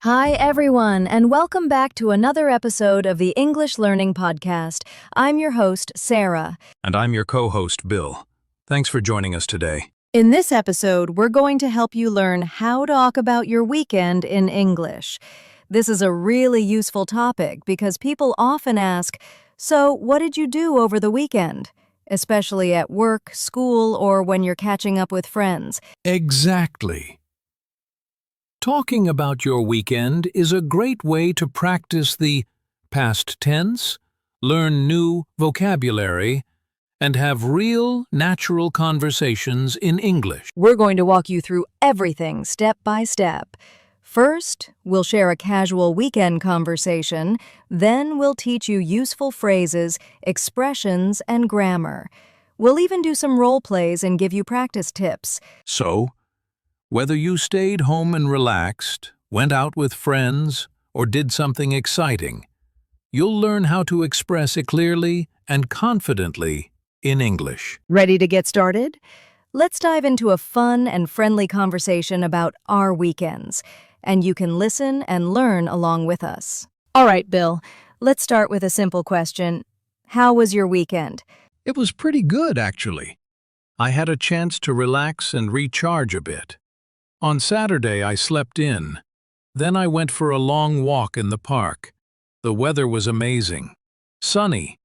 Hi, everyone, and welcome back to another episode of the English Learning Podcast. I'm your host, Sarah. And I'm your co-host, Bill. Thanks for joining us today. In this episode, we're going to help you learn how to talk about your weekend in English. This is a really useful topic because people often ask, so what did you do over the weekend? Especially at work, school, or when you're catching up with friends. Exactly. Talking about your weekend is a great way to practice the past tense, learn new vocabulary, and have real, natural conversations in English. We're going to walk you through everything step by step. First, we'll share a casual weekend conversation. Then we'll teach you useful phrases, expressions, and grammar. We'll even do some role plays and give you practice tips. So, whether you stayed home and relaxed, went out with friends, or did something exciting, you'll learn how to express it clearly and confidently in English. Ready to get started? Let's dive into a fun and friendly conversation about our weekends, and you can listen and learn along with us. All right, Bill, let's start with a simple question. How was your weekend? It was pretty good, actually. I had a chance to relax and recharge a bit. On Saturday, I slept in. Then I went for a long walk in the park. The weather was amazing. Sunny.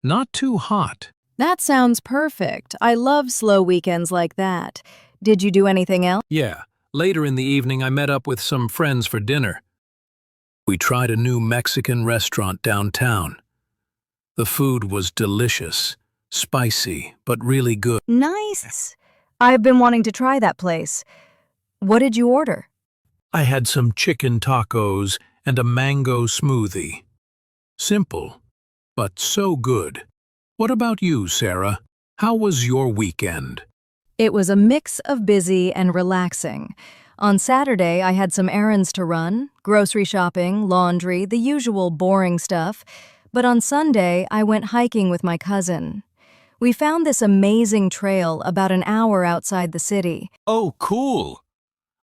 Not too hot. That sounds perfect. I love slow weekends like that. Did you do anything else? Yeah. Later in the evening, I met up with some friends for dinner. We tried a new Mexican restaurant downtown. The food was delicious, spicy, but really good. Nice. I've been wanting to try that place. What did you order? I had some chicken tacos and a mango smoothie. Simple, but so good. What about you, Sarah? How was your weekend? It was a mix of busy and relaxing. On Saturday, I had some errands to run, grocery shopping, laundry, the usual boring stuff. But on Sunday, I went hiking with my cousin. We found this amazing trail about an hour outside the city. Oh, cool.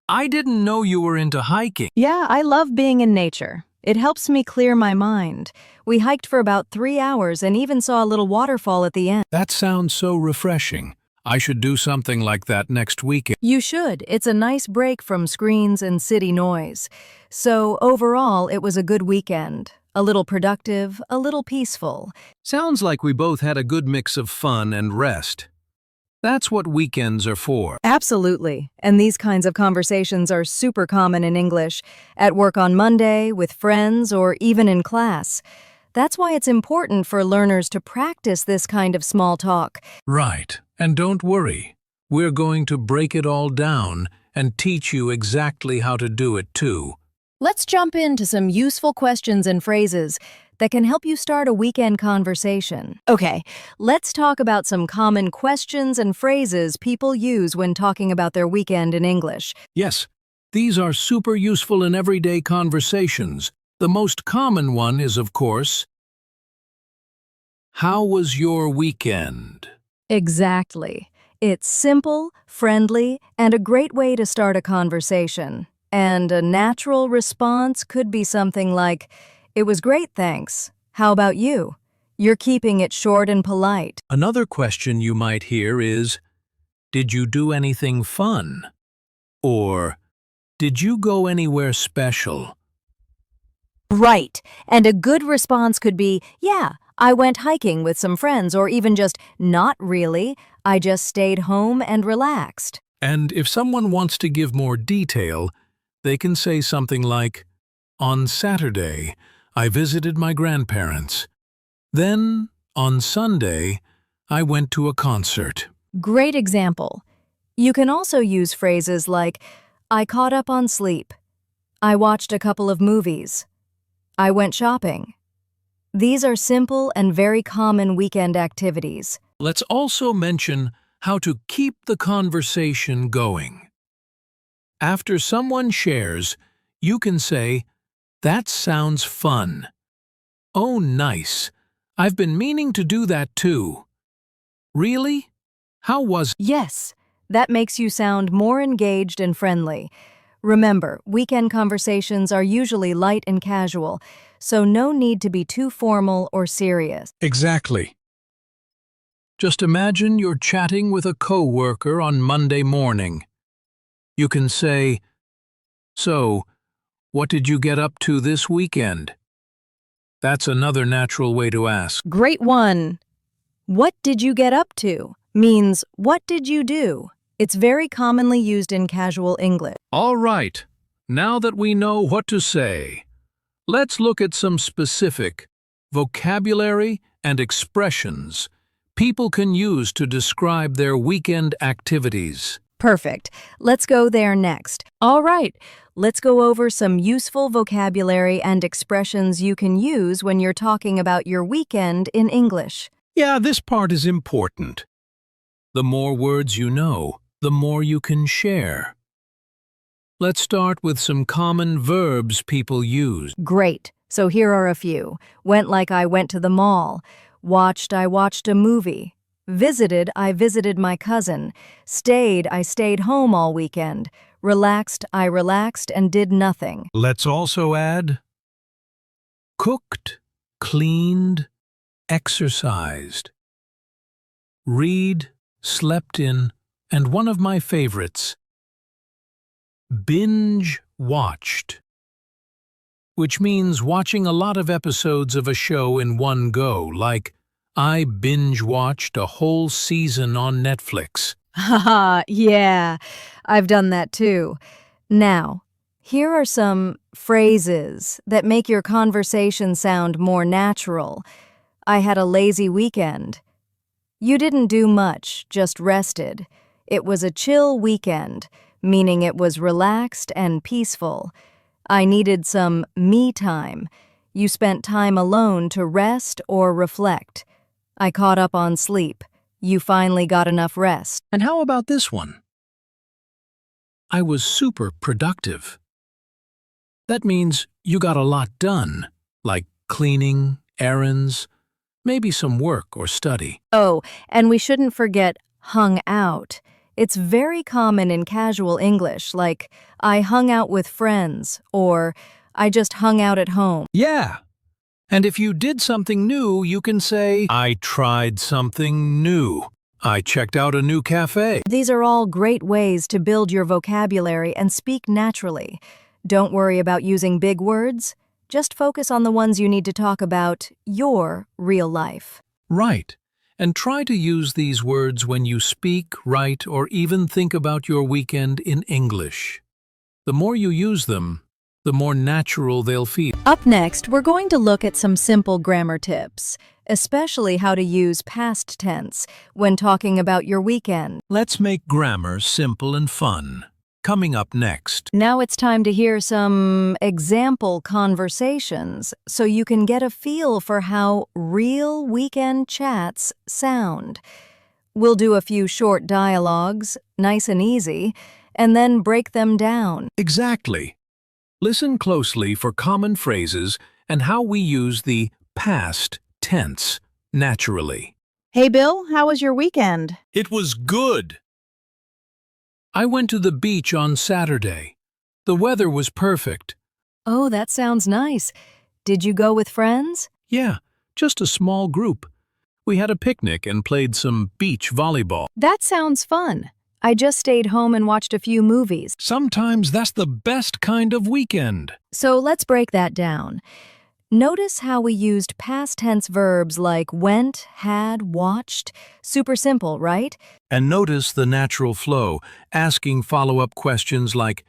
I didn't know you were into hiking. Yeah, I love being in nature. It helps me clear my mind. We hiked for about 3 hours and even saw a little waterfall at the end. That sounds so refreshing. I should do something like that next weekend. You should. It's a nice break from screens and city noise. So overall, it was a good weekend. A little productive, a little peaceful. Sounds like we both had a good mix of fun and rest. That's what weekends are for. Absolutely. And these kinds of conversations are super common in English, at work on Monday, with friends, or even in class. That's why it's important for learners to practice this kind of small talk. Right. And don't worry. We're going to break it all down and teach you exactly how to do it too. Let's jump into some useful questions and phrases that can help you start a weekend conversation. Okay, let's talk about some common questions and phrases people use when talking about their weekend in English. Yes, these are super useful in everyday conversations. The most common one is, of course, how was your weekend? Exactly. It's simple, friendly, and a great way to start a conversation. And a natural response could be something like, "It was great, thanks. How about you?" You're keeping it short and polite. Another question you might hear is, did you do anything fun? Or, did you go anywhere special? Right. And a good response could be, "Yeah, I went hiking with some friends," or even just, "Not really. I just stayed home and relaxed." And if someone wants to give more detail, they can say something like, on Saturday, I visited my grandparents. Then, on Sunday, I went to a concert. Great example. You can also use phrases like, "I caught up on sleep." "I watched a couple of movies." "I went shopping." These are simple and very common weekend activities. Let's also mention how to keep the conversation going. After someone shares, you can say, "That sounds fun." "Oh, nice. I've been meaning to do that too." "Really? How was it?" Yes, that makes you sound more engaged and friendly. Remember, weekend conversations are usually light and casual, so no need to be too formal or serious. Exactly. Just imagine you're chatting with a coworker on Monday morning. You can say, "So, what did you get up to this weekend?" That's another natural way to ask. Great one! What did you get up to? Means, what did you do? It's very commonly used in casual English. All right, now that we know what to say, let's look at some specific vocabulary and expressions people can use to describe their weekend activities. Perfect. Let's go there next. All right, let's go over some useful vocabulary and expressions you can use when you're talking about your weekend in English. Yeah, this part is important. The more words you know, the more you can share. Let's start with some common verbs people use. Great. So here are a few. Went like I went to the mall. Watched, I watched a movie. Visited, I visited my cousin. Stayed, I stayed home all weekend. Relaxed, I relaxed and did nothing. Let's also add cooked, cleaned, exercised. Read, slept in, and one of my favorites, binge watched, which means watching a lot of episodes of a show in one go, like I binge watched a whole season on Netflix. Haha, yeah, I've done that too. Now, here are some phrases that make your conversation sound more natural. I had a lazy weekend. You didn't do much, just rested. It was a chill weekend, meaning it was relaxed and peaceful. I needed some me time. You spent time alone to rest or reflect. I caught up on sleep. You finally got enough rest. And how about this one? I was super productive. That means you got a lot done, like cleaning, errands, maybe some work or study. Oh, and we shouldn't forget hung out. It's very common in casual English, like I hung out with friends or I just hung out at home. Yeah. And if you did something new, you can say, I tried something new. I checked out a new cafe. These are all great ways to build your vocabulary and speak naturally. Don't worry about using big words. Just focus on the ones you need to talk about your real life. Right. And try to use these words when you speak, write, or even think about your weekend in English. The more you use them, the more natural they'll feel. Up next, we're going to look at some simple grammar tips, especially how to use past tense when talking about your weekend. Let's make grammar simple and fun. Coming up next. Now it's time to hear some example conversations so you can get a feel for how real weekend chats sound. We'll do a few short dialogues, nice and easy, and then break them down. Exactly. Listen closely for common phrases and how we use the past tense naturally. Hey Bill, how was your weekend? It was good. I went to the beach on Saturday. The weather was perfect. Oh, that sounds nice. Did you go with friends? Yeah, just a small group. We had a picnic and played some beach volleyball. That sounds fun. I just stayed home and watched a few movies. Sometimes that's the best kind of weekend. So let's break that down. Notice how we used past tense verbs like went, had, watched. Super simple, right? And notice the natural flow. Asking follow-up questions like,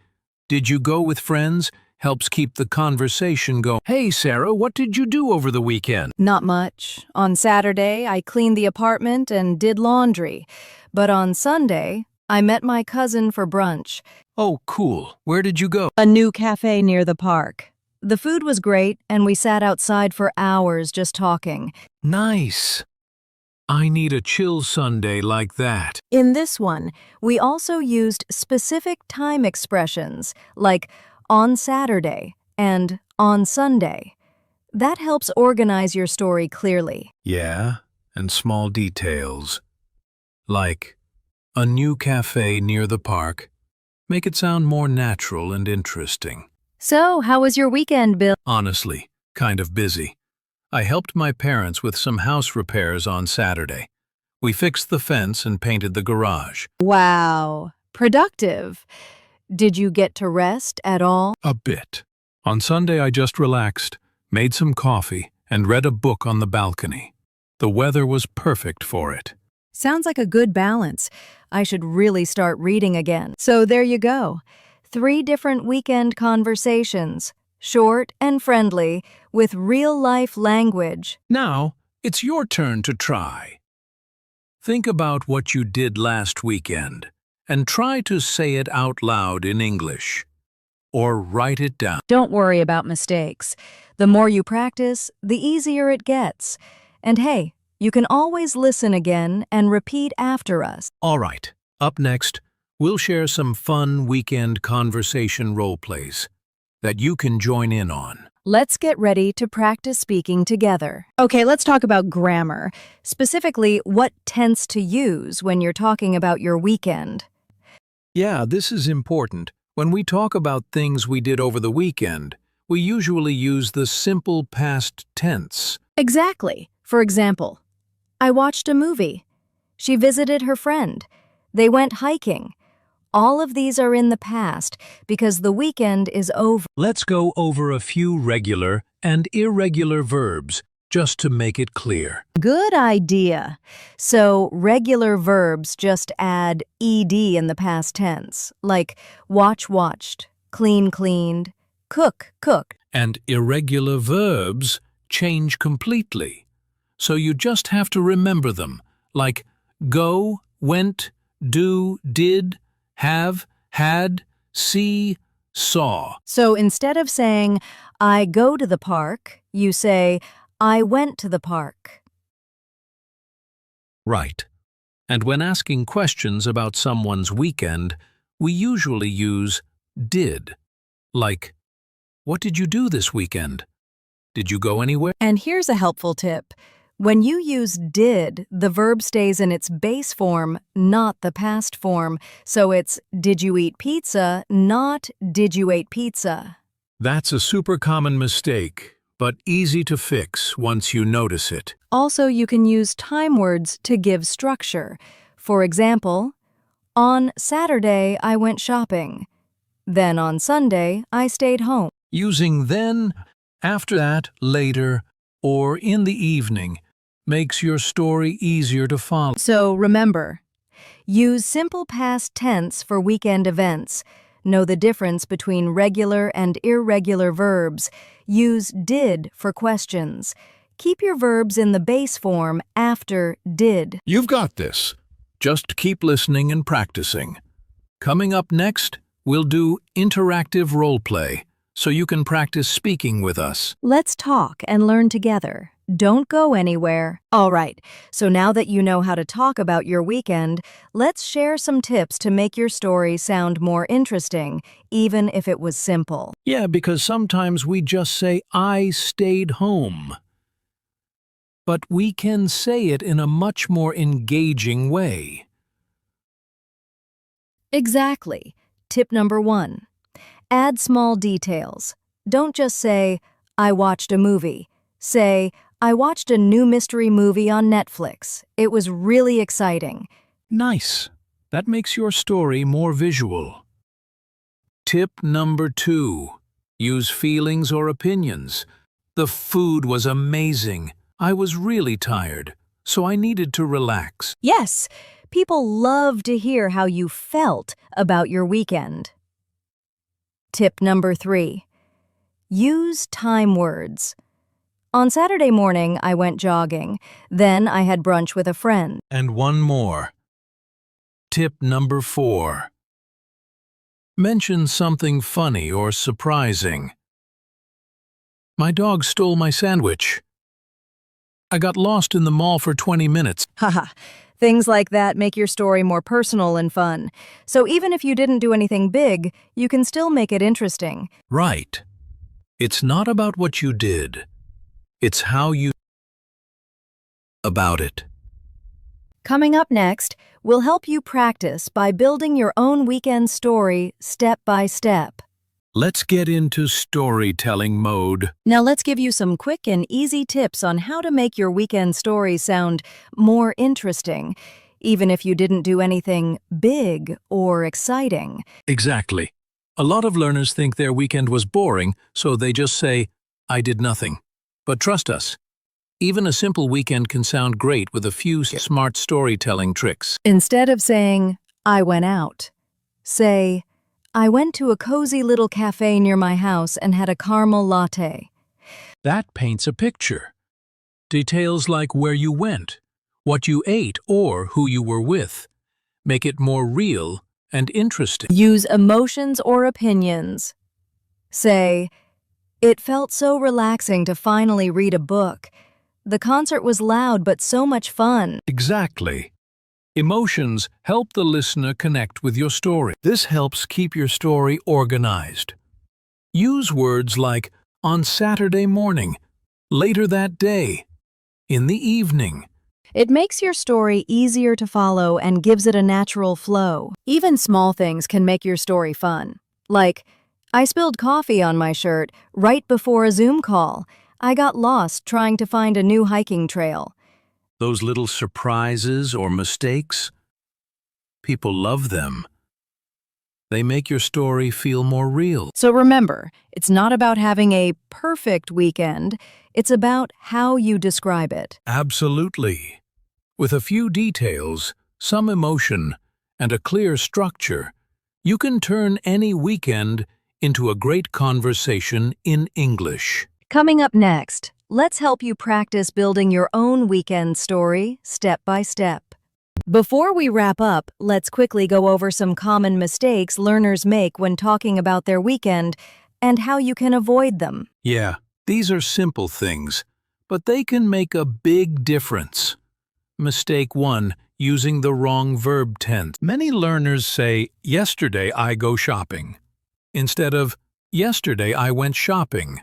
did you go with friends? Helps keep the conversation going. Hey, Sarah, what did you do over the weekend? Not much. On Saturday, I cleaned the apartment and did laundry. But on Sunday, I met my cousin for brunch. Oh, cool. Where did you go? A new cafe near the park. The food was great, and we sat outside for hours just talking. Nice. I need a chill Sunday like that. In this one, we also used specific time expressions like on Saturday and on Sunday. That helps organize your story clearly. Yeah, and small details. Like a new cafe near the park. Make it sound more natural and interesting. So, how was your weekend, Bill? Honestly, kind of busy. I helped my parents with some house repairs on Saturday. We fixed the fence and painted the garage. Wow, productive. Did you get to rest at all? A bit. On Sunday, I just relaxed, made some coffee, and read a book on the balcony. The weather was perfect for it. Sounds like a good balance. I should really start reading again. So there you go. 3 different weekend conversations, short and friendly, with real-life language. Now, it's your turn to try. Think about what you did last weekend and try to say it out loud in English. Or write it down. Don't worry about mistakes. The more you practice, the easier it gets. And hey, you can always listen again and repeat after us. All right, up next, we'll share some fun weekend conversation role plays that you can join in on. Let's get ready to practice speaking together. Okay, let's talk about grammar. Specifically, what tense to use when you're talking about your weekend. Yeah, this is important. When we talk about things we did over the weekend, we usually use the simple past tense. Exactly. For example, I watched a movie. She visited her friend. They went hiking. All of these are in the past because the weekend is over. Let's go over a few regular and irregular verbs just to make it clear. Good idea. So regular verbs just add ed in the past tense, like watch, watched, clean, cleaned, cook, cooked. And irregular verbs change completely. So you just have to remember them, like go, went, do, did, have, had, see, saw. So instead of saying, I go to the park, you say, I went to the park. Right. And when asking questions about someone's weekend, we usually use did. Like, what did you do this weekend? Did you go anywhere? And here's a helpful tip. When you use did, the verb stays in its base form, not the past form. So it's did you eat pizza, not did you eat pizza. That's a super common mistake, but easy to fix once you notice it. Also, you can use time words to give structure. For example, on Saturday, I went shopping. Then on Sunday, I stayed home. Using then, after that, later, or in the evening makes your story easier to follow. So remember, use simple past tense for weekend events. Know the difference between regular and irregular verbs. Use did for questions. Keep your verbs in the base form after did. You've got this. Just keep listening and practicing. Coming up next, we'll do interactive role play, so you can practice speaking with us. Let's talk and learn together. Don't go anywhere. All right, so now that you know how to talk about your weekend, let's share some tips to make your story sound more interesting, even if it was simple. Yeah, because sometimes we just say, I stayed home. But we can say it in a much more engaging way. Exactly. Tip number 1. Add small details. Don't just say, I watched a movie. Say, I watched a new mystery movie on Netflix. It was really exciting. Nice. That makes your story more visual. Tip number 2. Use feelings or opinions. The food was amazing. I was really tired, so I needed to relax. Yes, people love to hear how you felt about your weekend. Tip number 3. Use time words. On Saturday morning, I went jogging. Then I had brunch with a friend. And one more. Tip number 4. Mention something funny or surprising. My dog stole my sandwich. I got lost in the mall for 20 minutes. Haha, things like that make your story more personal and fun. So even if you didn't do anything big, you can still make it interesting. Right. It's not about what you did. It's how you about it. Coming up next, will help you practice by building your own weekend story step by step. Let's get into storytelling mode. Now let's give you some quick and easy tips on how to make your weekend story sound more interesting, even if you didn't do anything big or exciting. Exactly. A lot of learners think their weekend was boring, so they just say, "I did nothing." But trust us, even a simple weekend can sound great with a few smart storytelling tricks. Instead of saying, "I went out," say, "I went to a cozy little cafe near my house and had a caramel latte." That paints a picture. Details like where you went, what you ate, or who you were with make it more real and interesting. Use emotions or opinions. Say, "It felt so relaxing to finally read a book. The concert was loud but so much fun." Exactly. Emotions help the listener connect with your story. This helps keep your story organized. Use words like on Saturday morning, later that day, in the evening. It makes your story easier to follow and gives it a natural flow. Even small things can make your story fun. Like, "I spilled coffee on my shirt right before a Zoom call. I got lost trying to find a new hiking trail." Those little surprises or mistakes, people love them. They make your story feel more real. So remember, it's not about having a perfect weekend, it's about how you describe it. Absolutely. With a few details, some emotion, and a clear structure, you can turn any weekend into a great conversation in English. Coming up next, let's help you practice building your own weekend story step by step. Before we wrap up, let's quickly go over some common mistakes learners make when talking about their weekend and how you can avoid them. Yeah, these are simple things, but they can make a big difference. Mistake 1, using the wrong verb tense. Many learners say, "Yesterday I go shopping," instead of "Yesterday I went shopping."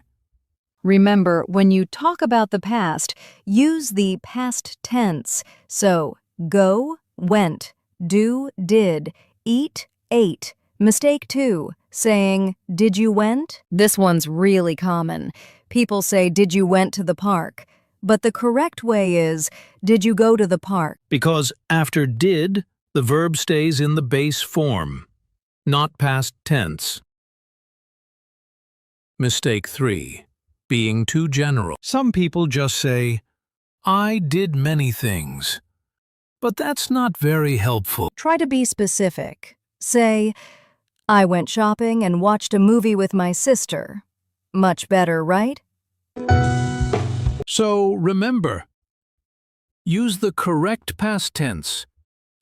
Remember, when you talk about the past, use the past tense. So, go, went, do, did, eat, ate. Mistake 2, saying, "Did you went?" This one's really common. People say, "Did you went to the park?" But the correct way is, "Did you go to the park?" Because after did, the verb stays in the base form, not past tense. Mistake 3, being too general. Some people just say, "I did many things," but that's not very helpful. Try to be specific. Say, "I went shopping and watched a movie with my sister." Much better, right? So remember, use the correct past tense.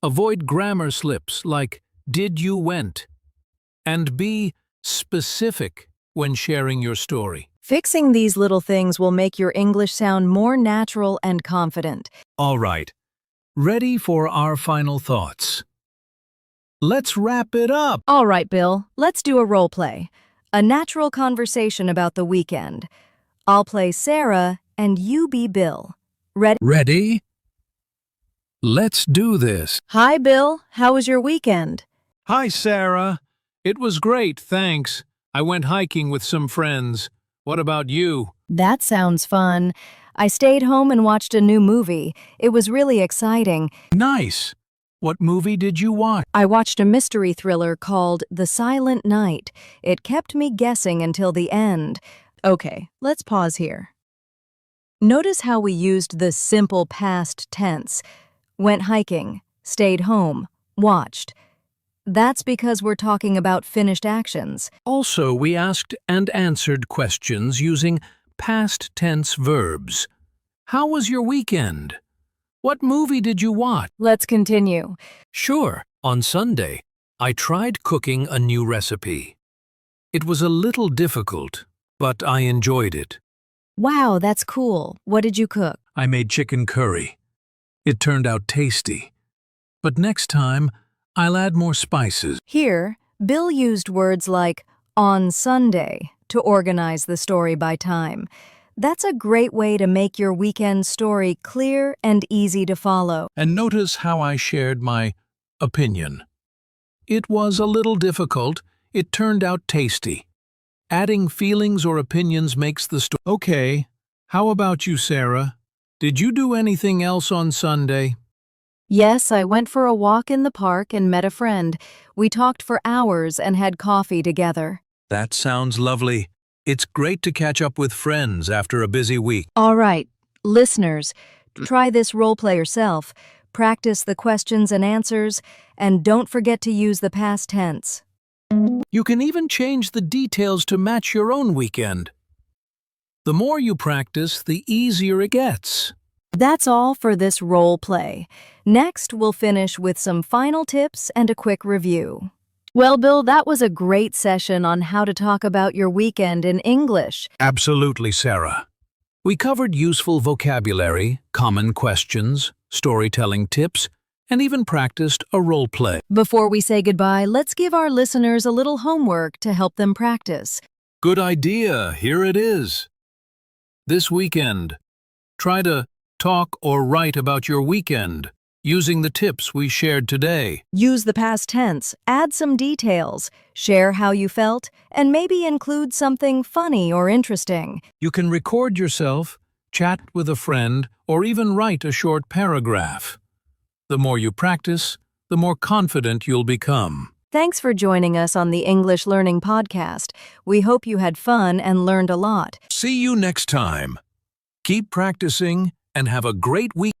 Avoid grammar slips like "did you went," and be specific when sharing your story. Fixing these little things will make your English sound more natural and confident. All right, ready for our final thoughts? Let's wrap it up. All right, Bill, let's do a role play. A natural conversation about the weekend. I'll play Sarah and you be Bill. Ready? Ready? Let's do this. Hi, Bill. How was your weekend? Hi, Sarah. It was great, thanks. I went hiking with some friends. What about you? That sounds fun. I stayed home and watched a new movie. It was really exciting. Nice. What movie did you watch? I watched a mystery thriller called The Silent Night. It kept me guessing until the end. Okay, let's pause here. Notice how we used the simple past tense. Went hiking, stayed home, watched. That's because we're talking about finished actions. Also, we asked and answered questions using past tense verbs. How was your weekend? What movie did you watch? Let's continue. Sure, on Sunday, I tried cooking a new recipe. It was a little difficult, but I enjoyed it. Wow, that's cool. What did you cook? I made chicken curry. It turned out tasty. But next time, I'll add more spices. Here, Bill used words like on Sunday to organize the story by time. That's a great way to make your weekend story clear and easy to follow. And notice how I shared my Opinion. It was a little difficult. It turned out tasty. Adding feelings or opinions makes the story. Okay, how about you, Sarah? Did you do anything else on Sunday? Yes, I went for a walk in the park and met a friend. We talked for hours and had coffee together. That sounds lovely. It's great to catch up with friends after a busy week. All right, listeners, try this role play yourself. Practice the questions and answers, and don't forget to use the past tense. You can even change the details to match your own weekend. The more you practice, the easier it gets. That's all for this role play. Next, we'll finish with some final tips and a quick review. Well, Bill, that was a great session on how to talk about your weekend in English. Absolutely, Sarah. We covered useful vocabulary, common questions, storytelling tips, and even practiced a role play. Before we say goodbye, let's give our listeners a little homework to help them practice. Good idea. Here it is. This weekend, try to talk or write about your weekend using the tips we shared today. Use the past tense, add some details, share how you felt, and maybe include something funny or interesting. You can record yourself, chat with a friend, or even write a short paragraph. The more you practice, the more confident you'll become. Thanks for joining us on the English Learning Podcast. We hope you had fun and learned a lot. See you next time. Keep practicing and have a great week.